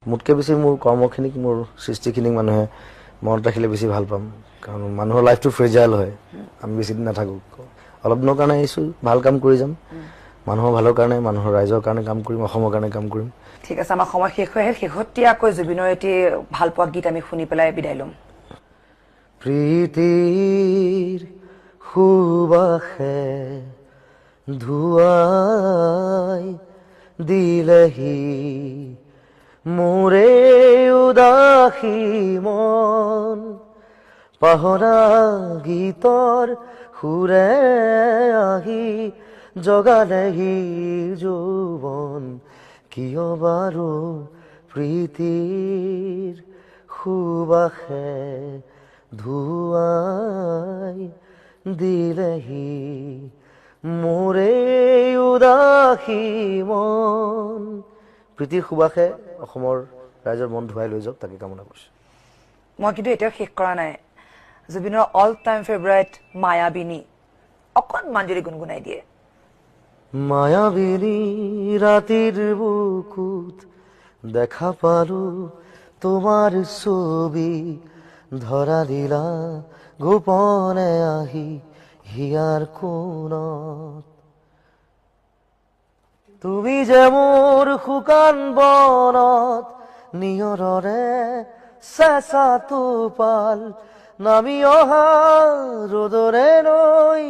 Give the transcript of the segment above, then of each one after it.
মোতকৈ বেছি মোৰ কৰ্মখিনিক মোৰ সৃষ্টিখিনিক মানুহে মনত ৰাখিলে বেছি ভাল পাম কাৰণ মানুহৰ লাইফটো ফ্ৰেজাইল হয় আমি বেছি দিন নাথাকোঁ অলপ দিনৰ কাৰণে আহিছোঁ ভাল কাম কৰি যাম মানুহৰ ভালৰ কাৰণে মানুহৰ ৰাইজৰ কাৰণে কাম কৰিম অসমৰ কাৰণে কাম কৰিম ঠিক আছে আমাৰ সময় শেষ হৈ আহিল শেহতীয়াকৈ জুবিনৰ এটি ভাল পোৱা গীত আমি শুনি পেলাই বিদায় ল'ম প্ৰীতিৰ সুবাসে ধুৱাই দিলেহি মোৰে উদাসী মন পাহৰা গীতৰ সুৰে আহি জগালেহি যৌৱন কিয় বাৰু প্ৰীতিৰ সুবাসে ধুৱাই দিলেহি মোৰে উদাসী মন প্ৰীতিৰ সুবাসে অসমৰ ৰাইজৰ মন ধুৱাই লৈ যাওক তাকে কামনা কৰিছোঁ মই কিন্তু এতিয়াও শেষ কৰা নাই জুবিনৰ অল টাইম ফেভাৰিট মায়াবিনী অকণমান যদি গুণগুণাই দিয়ে মায়াবিনী ৰাতিৰ বুকুত দেখা পালো তোমাৰ ছবি ধৰা দিলা গোপনে আহি হিয়াৰ কোণত তুমি যে মোৰ শুকান বনত নিয়ৰৰে চেঁচা টোপাল নামি অহা ৰ'দৰে নৈ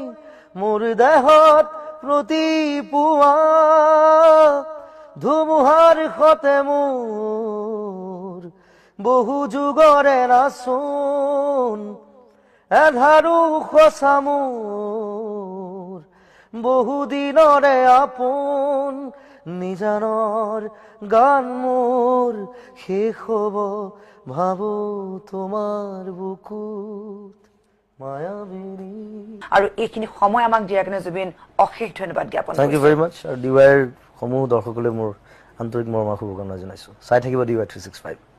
মোৰ দেহত প্ৰতিপুৱা ধুমুহাৰ সতে মোৰ বহু যুগৰে নাচোন এধাৰো সঁচা মোৰ বহুদিনৰে আপোন নিজানৰ গান মোৰ শেষ হ'ব ভাবো তোমাৰ বুকুত মায়াবিনী আৰু এইখিনি সময় আমাক দিয়াৰ কাৰণে জুবিন অশেষ ধন্যবাদ জ্ঞাপন থেংক ইউ ভেৰি মাছ আৰু ডিৱাইৰ সমূহ দৰ্শকলৈ মোৰ আন্তৰিক মৰমৰ শুভকামনা জনাইছোঁ চাই থাকিব ডিৱাই 365